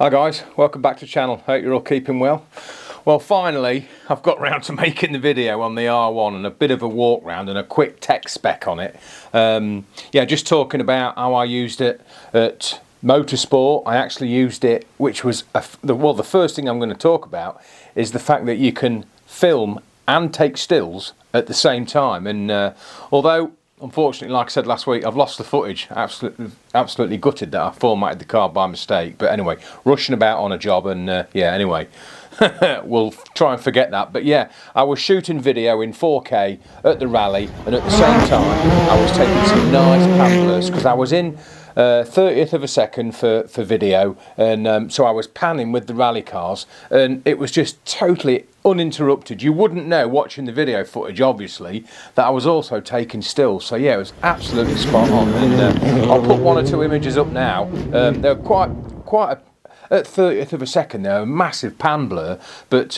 Hi guys, welcome back to the channel. Hope you're all keeping well. Well, finally I've got round to making the video on the R1 and a bit of a walk round and a quick tech spec on it. Yeah, just talking about how I used it at Motorsport. I actually used it, which was the first thing I'm going to talk about is the fact that you can film and take stills at the same time. And although unfortunately, like I said last week, I've lost the footage. Absolutely gutted that I formatted the car by mistake. But anyway, rushing about on a job and yeah, anyway, we'll try and forget that. But yeah, I was shooting video in 4K at the rally, and at the same time, I was taking some nice pan blurs because I was in 30th of a second for video, and so I was panning with the rally cars, and it was just totally uninterrupted. You wouldn't know watching the video footage, obviously, that I was also taking stills. So yeah, it was absolutely spot on. And I'll put one or two images up now. They're quite at 30th of a second. They're a massive pan blur, but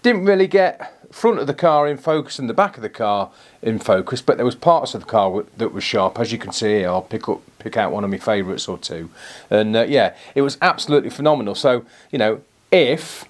didn't really get front of the car in focus and the back of the car in focus. But there was parts of the car that was sharp, as you can see here. I'll pick out one of my favourites or two, and yeah, it was absolutely phenomenal. So you know, if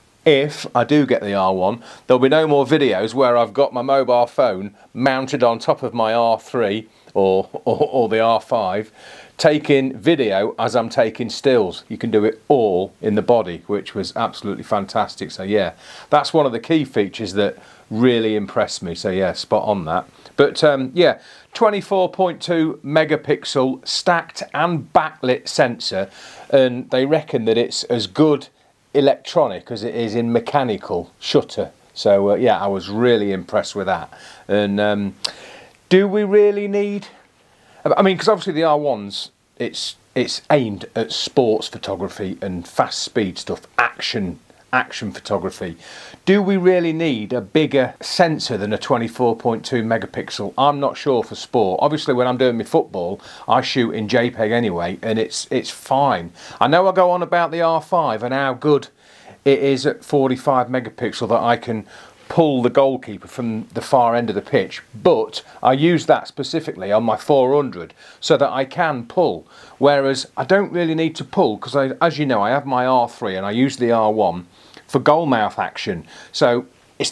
I do get the R1, there'll be no more videos where I've got my mobile phone mounted on top of my R3 or the R5 taking video as I'm taking stills. You can do it all in the body, which was absolutely fantastic. So yeah, that's one of the key features that really impressed me. So yeah, spot on that. But yeah, 24.2 megapixel stacked and backlit sensor, and they reckon that it's as good electronic as it is in mechanical shutter. So yeah, I was really impressed with that. And do we really need, I mean, because obviously the R1's it's aimed at sports photography and fast speed stuff, action photography. Do we really need a bigger sensor than a 24.2 megapixel? I'm not sure for sport. Obviously when I'm doing my football, I shoot in JPEG anyway, and it's fine. I know I go on about the R5 and how good it is at 45 megapixel that I can pull the goalkeeper from the far end of the pitch, but I use that specifically on my 400 so that I can pull, whereas I don't really need to pull because, as you know, I have my R3 and I use the R1 for goal mouth action. So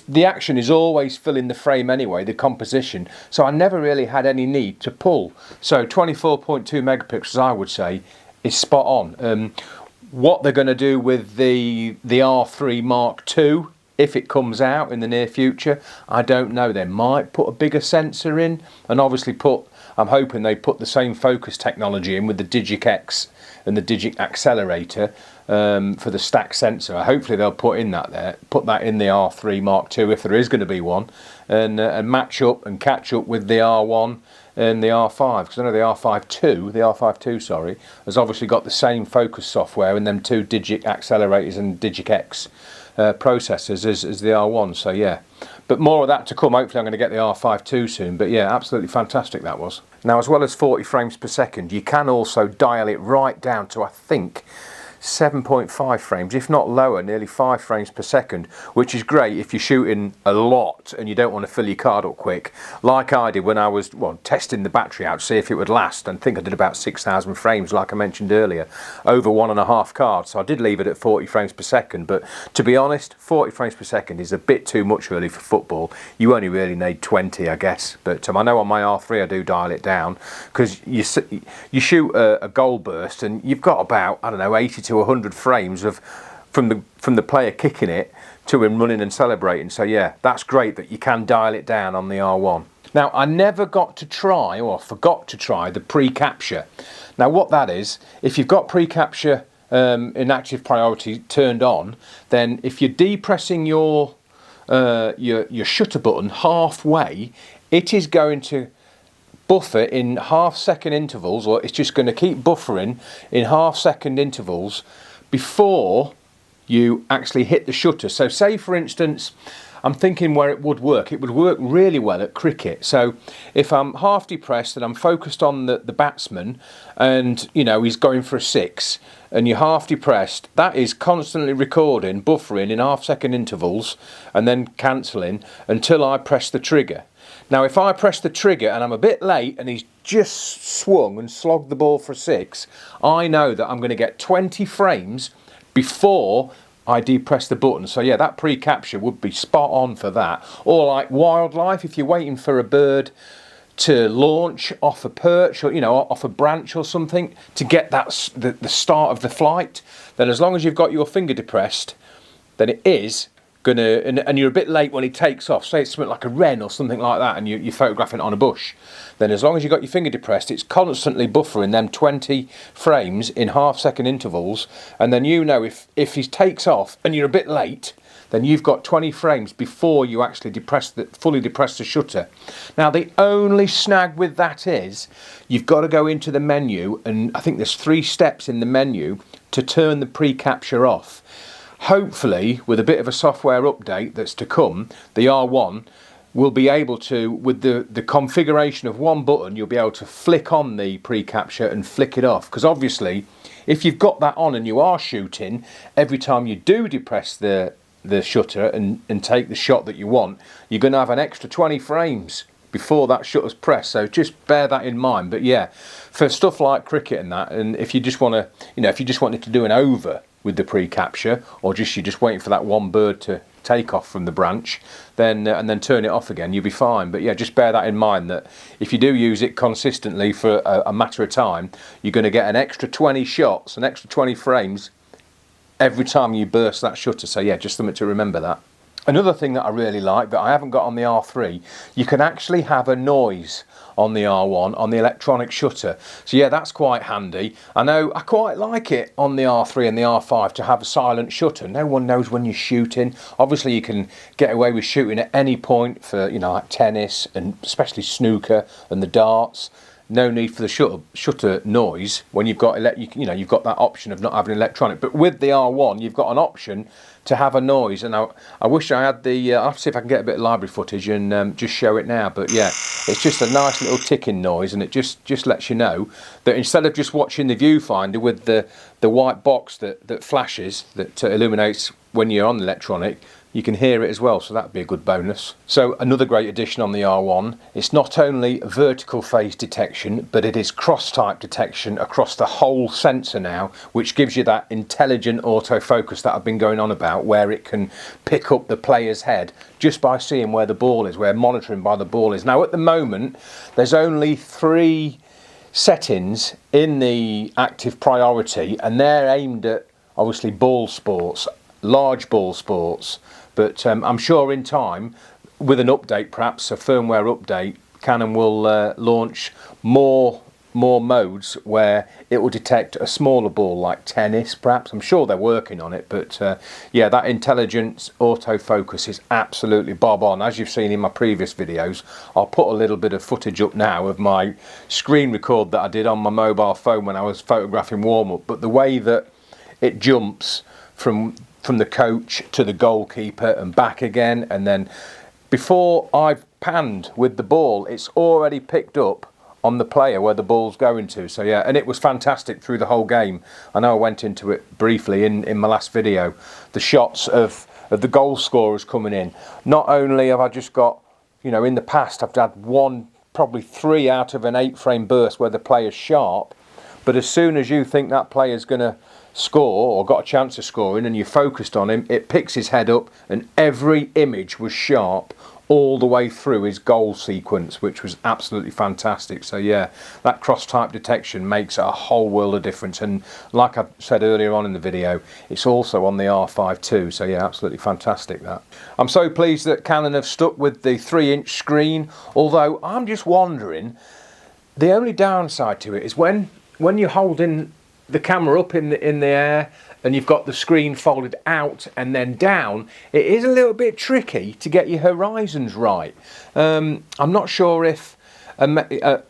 the action is always filling the frame anyway, the composition, so I never really had any need to pull. So 24.2 megapixels, I would say, is spot on. What they're going to do with the R3 Mark II, if it comes out in the near future, I don't know. They might put a bigger sensor in, and obviously I'm hoping they put the same focus technology in with the Digic X and the Digic accelerator for the stack sensor. Hopefully they'll put that in the R3 Mark II if there is going to be one, and match up and catch up with the R1 and the R5, because I know the R5 II, sorry, has obviously got the same focus software and them two Digic accelerators and Digic X processors as the R1. So yeah, but more of that to come. Hopefully I'm going to get the R5 II soon. But yeah, absolutely fantastic that was. Now, as well as 40 frames per second, you can also dial it right down to, I think, 7.5 frames, if not lower, nearly 5 frames per second, which is great if you're shooting a lot and you don't want to fill your card up quick, like I did when I was testing the battery out to see if it would last. And I think I did about 6,000 frames, like I mentioned earlier, over 1.5 cards. So I did leave it at 40 frames per second, but to be honest, 40 frames per second is a bit too much really for football. You only really need 20, I guess. But I know on my R3 I do dial it down, because you shoot a goal burst and you've got about, I don't know, 80 to 100 frames from the player kicking it to him running and celebrating. So yeah, that's great that you can dial it down on the R1. Now, I never got to try, or forgot to try, the pre-capture. Now what that is, if you've got pre-capture in active priority turned on, then if you're depressing your shutter button halfway, it is going to buffer in half-second intervals, or it's just going to keep buffering in half-second intervals before you actually hit the shutter. So say, for instance, I'm thinking where it would work really well at cricket. So if I'm half depressed and I'm focused on the batsman, and you know he's going for a 6, and you're half depressed, that is constantly recording, buffering in half-second intervals and then cancelling until I press the trigger. Now, if I press the trigger and I'm a bit late and he's just swung and slogged the ball for a 6, I know that I'm going to get 20 frames before I depress the button. So yeah, that pre-capture would be spot on for that. Or like wildlife, if you're waiting for a bird to launch off a perch, or off a branch or something, to get that the start of the flight, then as long as you've got your finger depressed, then it is gonna, and you're a bit late when it takes off. Say it's something like a wren or something like that, and you're photographing it on a bush, then as long as you've got your finger depressed, it's constantly buffering them 20 frames in half-second intervals, and then if he takes off and you're a bit late, then you've got 20 frames before you actually fully depress the shutter. Now the only snag with that is you've got to go into the menu, and I think there's 3 steps in the menu to turn the pre-capture off. Hopefully, with a bit of a software update that's to come, the R1 will be able to, with the configuration of one button, you'll be able to flick on the pre-capture and flick it off. Because obviously, if you've got that on and you are shooting, every time you do depress the shutter and take the shot that you want, you're going to have an extra 20 frames before that shutter's pressed. So just bear that in mind. But yeah, for stuff like cricket and that, and if you just want to, if you just wanted to do an over with the pre-capture, or you're just waiting for that one bird to take off from the branch, then and then turn it off again, you'll be fine. But yeah, just bear that in mind, that if you do use it consistently for a matter of time, you're going to get an extra 20 shots, an extra 20 frames every time you burst that shutter. So yeah, just something to remember that. Another thing that I really like that I haven't got on the R3, you can actually have a noise on the R1 on the electronic shutter. So yeah, that's quite handy. I know I quite like it on the R3 and the R5 to have a silent shutter. No one knows when you're shooting. Obviously you can get away with shooting at any point for, like tennis and especially snooker and the darts. No need for the shutter noise when you've got you've got that option of not having electronic. But with the R1, you've got an option to have a noise, and I wish I had the. I'll have to see if I can get a bit of library footage and just show it now. But yeah, it's just a nice little ticking noise, and it just lets you know that instead of just watching the viewfinder with the white box that flashes, that illuminates when you're on the electronic, you can hear it as well, so that'd be a good bonus. So another great addition on the R1, it's not only vertical phase detection, but it is cross-type detection across the whole sensor now, which gives you that intelligent autofocus that I've been going on about, where it can pick up the player's head just by seeing where the ball is, where monitoring by the ball is. Now at the moment, there's only 3 settings in the active priority, and they're aimed at obviously ball sports, large ball sports. But I'm sure in time, with an update, perhaps a firmware update, Canon will launch more modes where it will detect a smaller ball, like tennis perhaps. I'm sure they're working on it, but yeah, that intelligent autofocus is absolutely bob on. As you've seen in my previous videos, I'll put a little bit of footage up now of my screen record that I did on my mobile phone when I was photographing warm-up. But the way that it jumps from the coach to the goalkeeper and back again, and then before I've panned with the ball, it's already picked up on the player where the ball's going to. So yeah, and it was fantastic through the whole game. I know I went into it briefly in my last video, the shots of the goal scorers coming in. Not only have I just got, in the past I've had probably 3 out of an 8-frame burst where the player's sharp, but as soon as you think that player's going to score or got a chance of scoring and you focused on him, it picks his head up, and every image was sharp all the way through his goal sequence, which was absolutely fantastic. So yeah, that cross-type detection makes a whole world of difference, and like I said earlier on in the video, it's also on the R5 too. So yeah, absolutely fantastic that. I'm so pleased that Canon have stuck with the 3-inch screen, although I'm just wondering, the only downside to it is when you're holding the camera up in the air and you've got the screen folded out and then down, it is a little bit tricky to get your horizons right. I'm not sure if a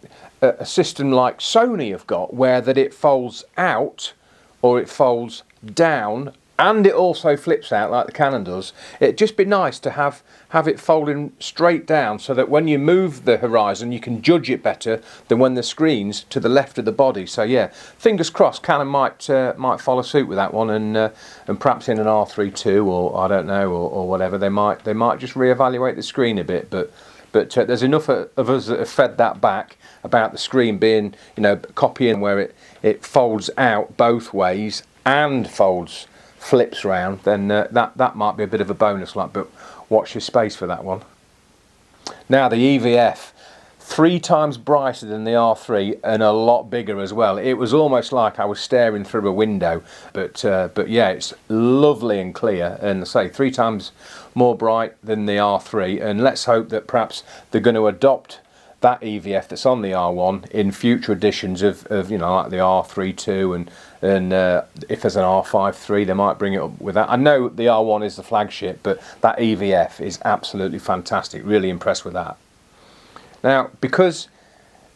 system like Sony have got, where that it folds out or it folds down and it also flips out like the Canon does. It'd just be nice to have it folding straight down, so that when you move the horizon you can judge it better than when the screen's to the left of the body. So yeah, fingers crossed Canon might follow suit with that one, and perhaps in an R3 too, or I don't know, or whatever, they might just reevaluate the screen a bit. But there's enough of us that have fed that back about the screen being, copying where it folds out both ways and folds flips round, then that might be a bit of a bonus, like, but watch your space for that one. Now the EVF, 3 times brighter than the R3 and a lot bigger as well. It was almost like I was staring through a window, but yeah, it's lovely and clear, and say 3 times more bright than the R3, and let's hope that perhaps they're going to adopt that EVF that's on the R1 in future editions of you know, like the R32 and if there's an R53 they might bring it up with that. I know the R1 is the flagship, but that EVF is absolutely fantastic. Really impressed with that. Now, because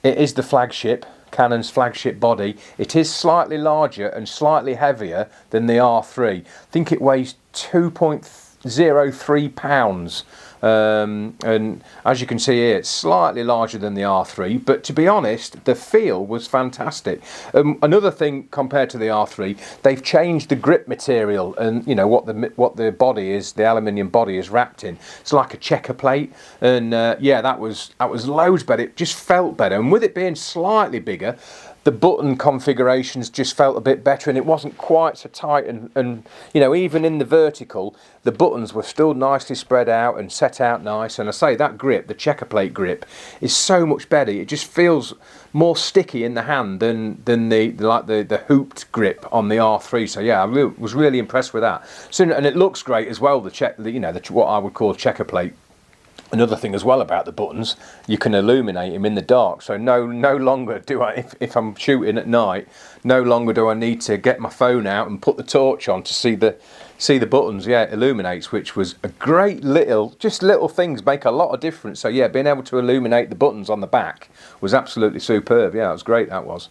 it is the flagship, Canon's flagship body, it is slightly larger and slightly heavier than the R3. I think it weighs 2.03 pounds. And as you can see here, it's slightly larger than the R3, but to be honest, the feel was fantastic. Another thing compared to the R3, they've changed the grip material, and you know what the body is, the aluminium body is wrapped in. It's like a checker plate, and yeah, that was loads better. It just felt better, and with it being slightly bigger, the button configurations just felt a bit better, and it wasn't quite so tight, and you know, even in the vertical, the buttons were still nicely spread out and set out nice. And I say that grip, the checker plate grip, is so much better. It just feels more sticky in the hand than the hooped grip on the R3. So yeah, I was really impressed with that. So, and it looks great as well. What I would call checker plate. Another thing as well about the buttons, you can illuminate them in the dark. So no longer do I, if I'm shooting at night, no longer do I need to get my phone out and put the torch on to see the buttons. Yeah, it illuminates, which was a great little things make a lot of difference. So yeah, being able to illuminate the buttons on the back was absolutely superb. Yeah, it was great, that was.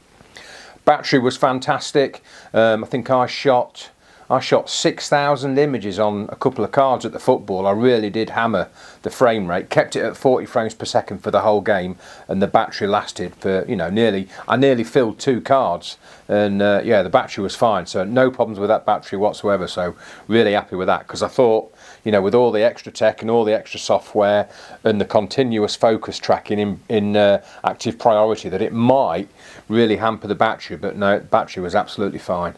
Battery was fantastic. I think I shot 6,000 images on a couple of cards at the football. I really did hammer the frame rate, kept it at 40 frames per second for the whole game, and the battery lasted for, you know, I nearly filled 2 cards, and yeah, the battery was fine, so no problems with that battery whatsoever. So really happy with that, because I thought, you know, with all the extra tech and all the extra software and the continuous focus tracking in active priority, that it might really hamper the battery, but no, the battery was absolutely fine.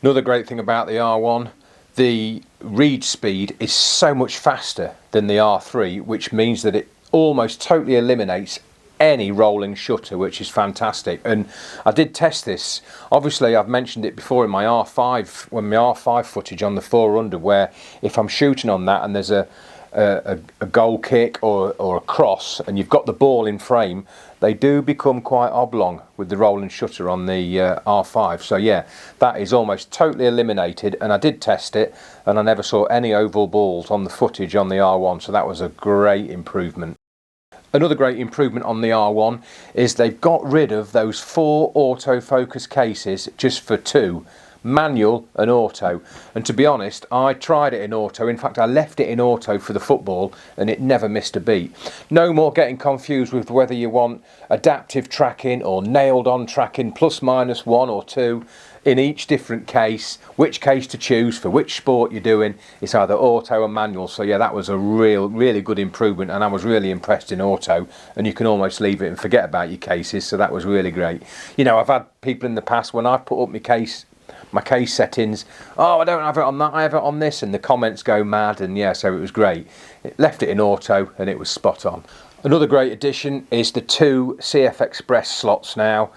Another great thing about the R1, the read speed is so much faster than the R3, which means that it almost totally eliminates any rolling shutter, which is fantastic. And I did test this. Obviously, I've mentioned it before in my R5, when my R5 footage on the 400, where if I'm shooting on that and there's a goal kick or a cross and you've got the ball in frame, they do become quite oblong with the rolling shutter on the R5. So yeah, that is almost totally eliminated, and I did test it and I never saw any oval balls on the footage on the R1, so that was a great improvement. Another great improvement on the R1 is they've got rid of those 4 autofocus cases just for 2. Manual and auto, and to be honest, I tried it in auto. In fact, I left it in auto for the football and it never missed a beat. No more getting confused with whether you want adaptive tracking or nailed on tracking, plus minus 1 or 2 in each different case, which case to choose for which sport you're doing. It's either auto or manual. So yeah, that was a really good improvement, and I was really impressed in auto, and you can almost leave it and forget about your cases, so that was really great. You know, I've had people in the past, when I've put up my case settings, oh, I don't have it on that, I have it on this, and the comments go mad. And yeah, so it was great. It left it in auto and it was spot on. Another great addition is the 2 CF Express slots now.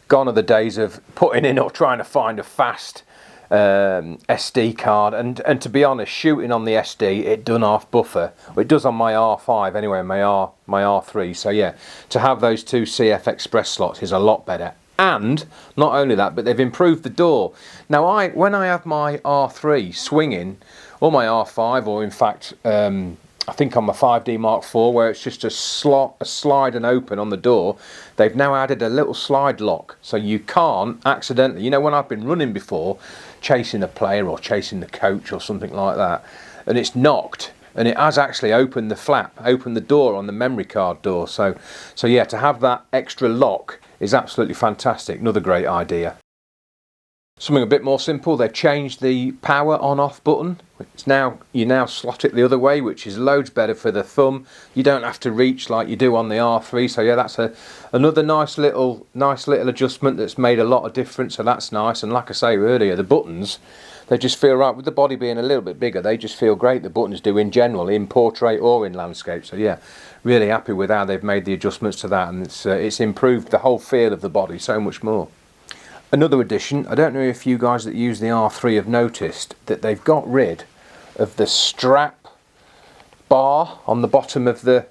Gone are the days of putting in or trying to find a fast SD card, and to be honest, shooting on the SD, it done half buffer. Well, it does on my R5 anyway, my R3. So yeah, to have those 2 CF Express slots is a lot better. And not only that, but they've improved the door. Now, when I have my R3 swinging, or my R5, or in fact, I think on my 5D Mark IV, where it's just a slide and open on the door, they've now added a little slide lock, so you can't accidentally, you know, when I've been running before, chasing a player or chasing the coach or something like that, and it's knocked, and it has actually opened the flap, opened the door on the memory card door. So yeah, to have that extra lock is absolutely fantastic. Another great idea. Something a bit more simple, they've changed the power on off button. You now slot it the other way, which is loads better for the thumb. You don't have to reach like you do on the R3. So yeah, that's another nice little adjustment that's made a lot of difference. So that's nice. And like I say earlier, the buttons, they just feel right. With the body being a little bit bigger, they just feel great. The buttons do in general, in portrait or in landscape. So yeah, really happy with how they've made the adjustments to that, and it's improved the whole feel of the body so much more. Another addition, I don't know if you guys that use the R3 have noticed that they've got rid of the strap bar on the bottom of the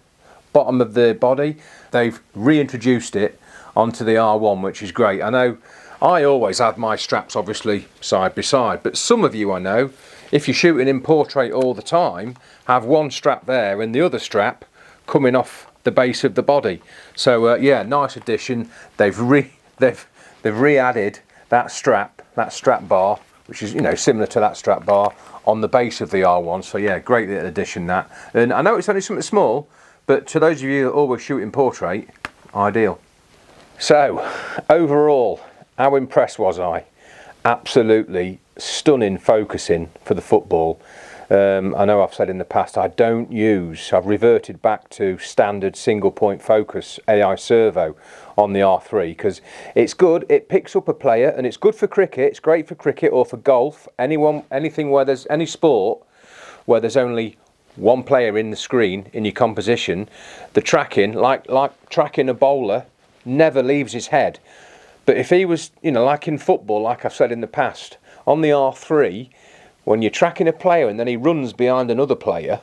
body. They've reintroduced it onto the R1, which is great. I know I always have my straps obviously side by side, but some of you I know, if you're shooting in portrait all the time, have one strap there and the other strap coming off the base of the body. So yeah, nice addition. They've re-added that strap bar, which is, you know, similar to that strap bar on the base of the R1. So yeah, great little addition that. And I know it's only something small, but to those of you that always shoot in portrait, ideal. So overall, how impressed was I? Absolutely stunning focusing for the football. I know I've said in the past I've reverted back to standard single point focus AI servo on the R3 because it's good, it picks up a player, and it's good for cricket, it's great for cricket or for golf, anything where there's any sport where there's only one player in the screen in your composition. The tracking, like tracking a bowler, never leaves his head. But if he was, you know, like in football, like I've said in the past, on the R3, when you're tracking a player and then he runs behind another player,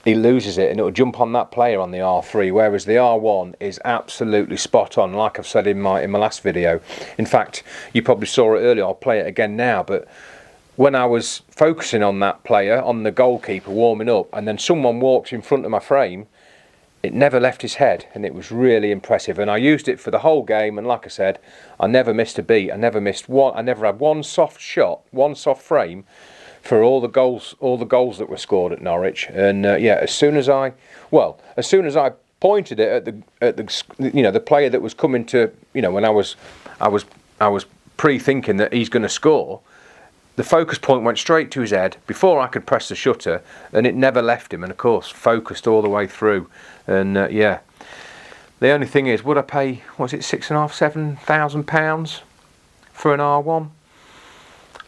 he loses it and it'll jump on that player on the R3, whereas the R1 is absolutely spot on, like I've said in my last video. In fact, you probably saw it earlier, I'll play it again now, but when I was focusing on that player, on the goalkeeper warming up, and then someone walks in front of my frame, it never left his head, and it was really impressive. And I used it for the whole game, and like I said, I never missed a beat. I never had one soft shot, one soft frame for all the goals that were scored at Norwich. And yeah, as soon as I pointed it at the player that was coming to, you know, when I was pre-thinking that he's going to score, the focus point went straight to his head before I could press the shutter, and it never left him, and of course focused all the way through. And yeah, the only thing is, would I pay, was it £6,500–7,000 for an R1?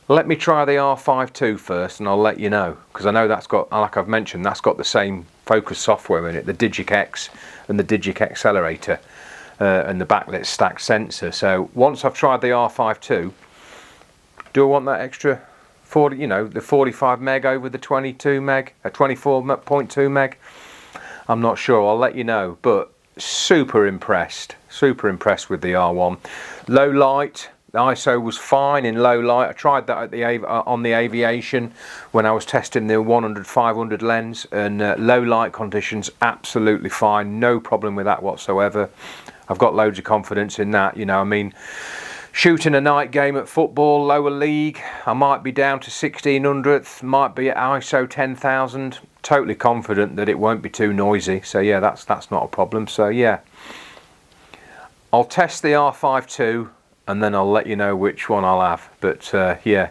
Let me try the R5 first and I'll let you know, because I know that's got, like I've mentioned, that's got the same focus software in it, the Digic X and the Digic Accelerator and the backlit stack sensor. So once I've tried the R5 do I want that extra 40, you know, the 45 meg over the 22 meg, 24.2 meg? I'm not sure, I'll let you know, but super impressed with the R1. Low light, the ISO was fine in low light. I tried that at on the Aviation when I was testing the 100-500 lens, and low light conditions absolutely fine, no problem with that whatsoever. I've got loads of confidence in that, you know, I mean, shooting a night game at football, lower league, I might be down to 1600th, might be at ISO 10,000. Totally confident that it won't be too noisy. So yeah, that's not a problem. So yeah, I'll test the R5 and then I'll let you know which one I'll have. But yeah,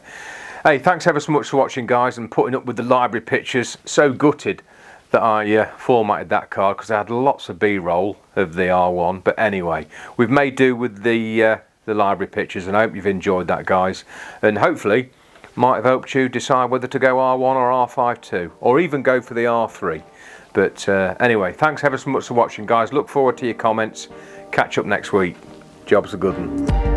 hey, thanks ever so much for watching, guys, and putting up with the library pictures. So gutted that I formatted that card because I had lots of B-roll of the R1. But anyway, we've made do with the library pictures, and I hope you've enjoyed that, guys, and hopefully might have helped you decide whether to go R1 or R5 or even go for the R3. But anyway, thanks ever so much for watching, guys. Look forward to your comments. Catch up next week. Job's a good one.